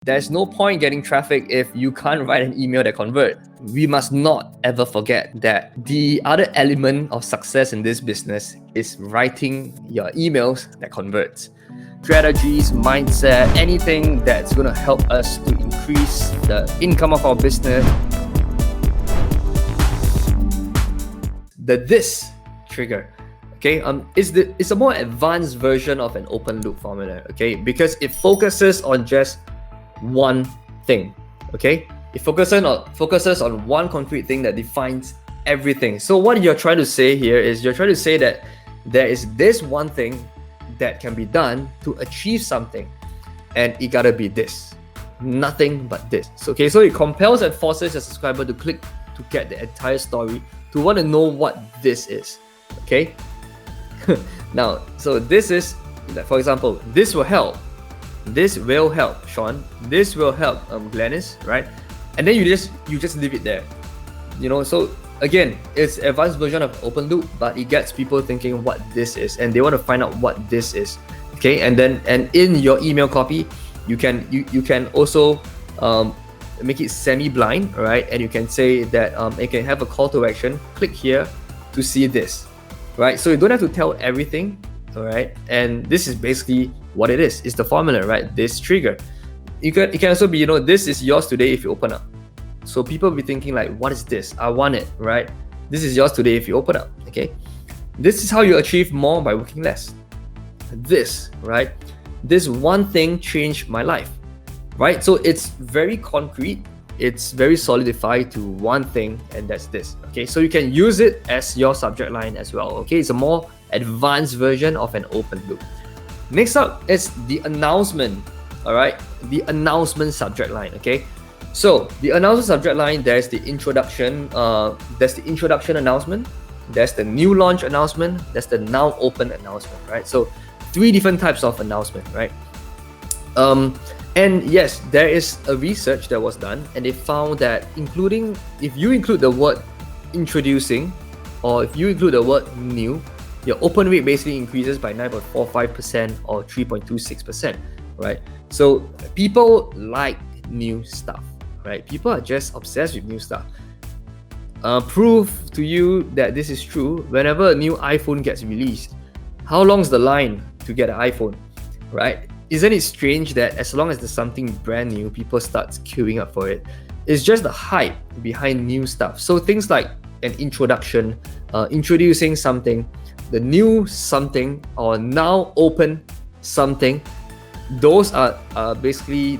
There's no point getting traffic if you can't write an email that converts. We must not ever forget that the other element of success in this business is writing your emails that converts. Strategies, mindset, anything that's going to help us to increase the income of our business. The this trigger, okay, it's a more advanced version of an open loop formula, okay, because it focuses on just one thing, okay? It focuses on one concrete thing that defines everything. So what you're trying to say here is you're trying to say that there is this one thing that can be done to achieve something, and it gotta be this, nothing but this. Okay, so it compels and forces your subscriber to click to get the entire story, to want to know what this is. Okay. Now, so this is, for example, this will help. This will help, Shawn. This will help, Glennis, right? And then you just leave it there. So again, it's advanced version of open loop, but it gets people thinking what this is, and they want to find out what this is. Okay, and in your email copy, you can also make it semi-blind, right? And you can say that it can have a call to action. Click here to see this, right? So you don't have to tell everything, all right? And this is basically what it is. It's the formula, right? This trigger. It can also be, this is yours today if you open up. So people will be thinking like, what is this? I want it, right? This is yours today if you open up, okay? This is how you achieve more by working less. This, right? This one thing changed my life, right? So it's very concrete. It's very solidified to one thing, and that's this, okay? So you can use it as your subject line as well, okay? It's a more advanced version of an open loop. Next up is the announcement, all right? The announcement subject line, okay? So the announcement subject line, there's the introduction, announcement, there's the new launch announcement, there's the now open announcement, right? So 3 different types of announcement, right? And yes, there is a research that was done, and they found that if you include the word introducing, or if you include the word new, your open rate basically increases by 9.45% or 3.26%, right? So people like new stuff, right? People are just obsessed with new stuff. Proof to you that this is true: whenever a new iPhone gets released, how long's the line to get an iPhone, right? Isn't it strange that as long as there's something brand new, people start queuing up for it? It's just the hype behind new stuff. So things like an introduction, introducing something, the new something, or now open something, those are basically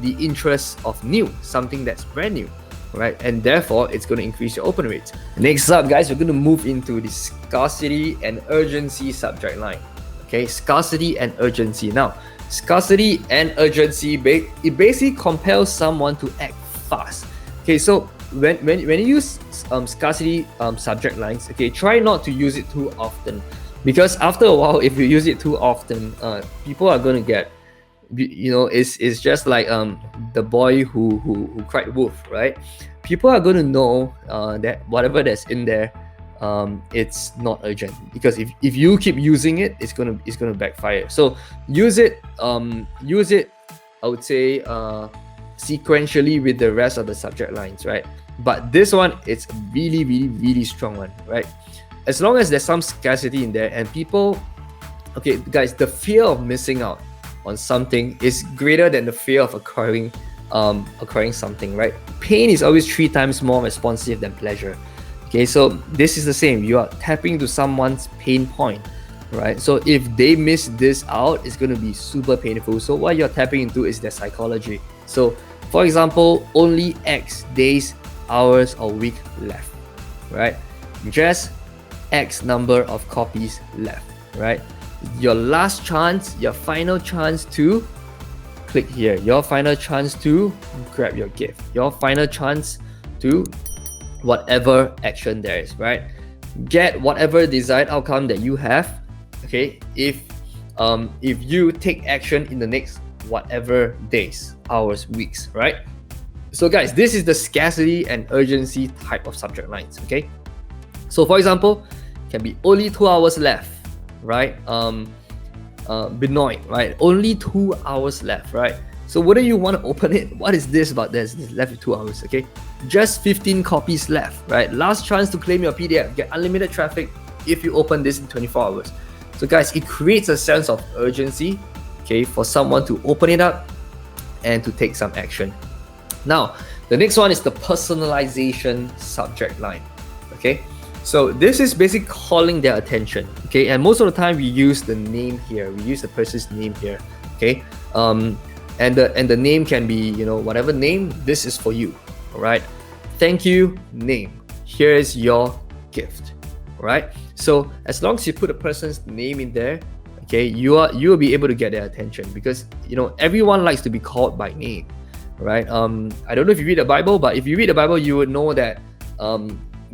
the interest of new, something that's brand new, right? And therefore, it's going to increase your open rates. Next up, guys, we're going to move into the scarcity and urgency subject line. Okay, scarcity and urgency. Now, scarcity and urgency, it basically compels someone to act fast. Okay, so when you use scarcity subject lines, okay, try not to use it too often, because after a while, if you use it too often, people are going to get, it's just like the boy who cried wolf, right? People are going to know that whatever that's in there, it's not urgent, because if you keep using it, it's gonna backfire. So use it, I would say sequentially with the rest of the subject lines, right? But this one, it's a really, really, really strong one, right? As long as there's some scarcity in there, and people, okay, guys, the fear of missing out on something is greater than the fear of acquiring something, right? Pain is always 3 times more responsive than pleasure. Okay, so this is the same. You are tapping into someone's pain point, right? So if they miss this out, it's going to be super painful. So what you're tapping into is their psychology. So for example, only X days, hours, or week left, right? Just X number of copies left, right? Your last chance, your final chance to click here, your final chance to grab your gift, your final chance to whatever action there is, right? Get whatever desired outcome that you have. Okay, if you take action in the next whatever days, hours, weeks, right? So guys, this is the scarcity and urgency type of subject lines. Okay, so for example, can be only 2 hours left, right? Benoit, right? Only 2 hours left, right? So wouldn't you want to open it? What is this about this? It's left with 2 hours, okay? Just 15 copies left, right? Last chance to claim your PDF. Get unlimited traffic if you open this in 24 hours. So guys, it creates a sense of urgency, okay, for someone to open it up and to take some action. Now, the next one is the personalization subject line, okay? So this is basically calling their attention, okay? And most of the time we use the name here. We use the person's name here, okay? And the name can be, you know, whatever name. This is for you, all right? Thank you, name. Here is your gift, all right? So as long as you put a person's name in there, okay, you will be able to get their attention, because, you know, everyone likes to be called by name, right? I don't know if you read the Bible, but if you read the Bible, you would know that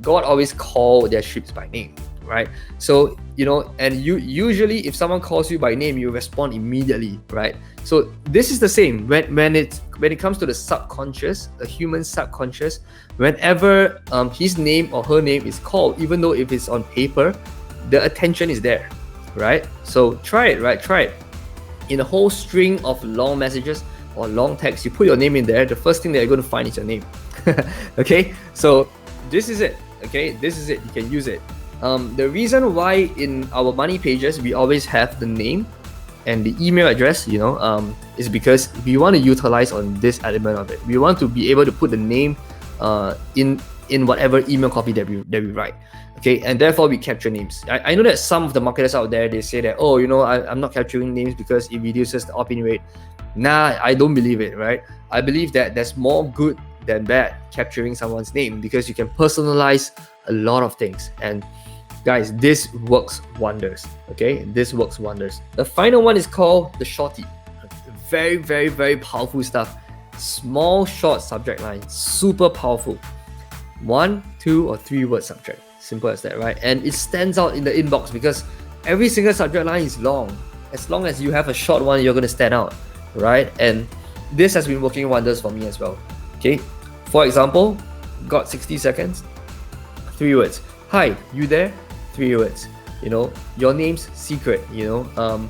God always called their sheep by name, right? So, you know, and you usually, if someone calls you by name, you respond immediately, right? So this is the same when it comes to the subconscious, the human subconscious. Whenever his name or her name is called, even though if it's on paper, the attention is there, right? So try it, right? Try it. In a whole string of long messages or long text, you put your name in there. The first thing that you're going to find is your name. Okay, so this is it. Okay, this is it. You can use it. The reason why in our money pages we always have the name and the email address, you know, is because we want to utilize on this element of it. We want to be able to put the name in whatever email copy that we write. Okay, and therefore we capture names. I know that some of the marketers out there, they say that, oh, you know, I'm not capturing names because it reduces the opt-in rate. Nah, I don't believe it, right? I believe that there's more good than bad capturing someone's name, because you can personalize a lot of things. And guys, this works wonders. Okay, this works wonders. The final one is called the Shorty. Very, very, very powerful stuff. Small, short subject line, super powerful. 1, 2, or 3 word subject. Simple as that, right? And it stands out in the inbox because every single subject line is long. As long as you have a short one, you're going to stand out, right? And this has been working wonders for me as well. Okay, for example, got 60 seconds, 3 words. Hi, you there? 3 words. You know, your name's secret. You know,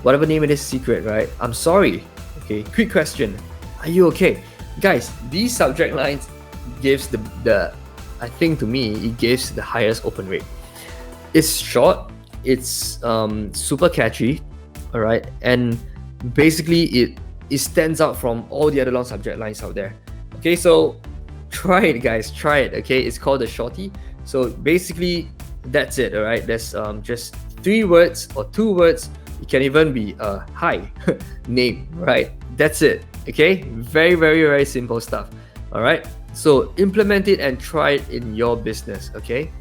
whatever name it is, secret, right? I'm sorry. Okay, quick question. Are you okay? Guys, these subject lines gives the I think to me, it gives the highest open rate. It's short, it's super catchy, all right, and basically it stands out from all the other long subject lines out there. Okay, so try it, guys, try it. Okay, it's called the Shorty. So basically that's it, all right? There's just 3 words or 2 words. It can even be a hi name, right? That's it. Okay, very, very, very simple stuff. All right, so implement it and try it in your business. Okay,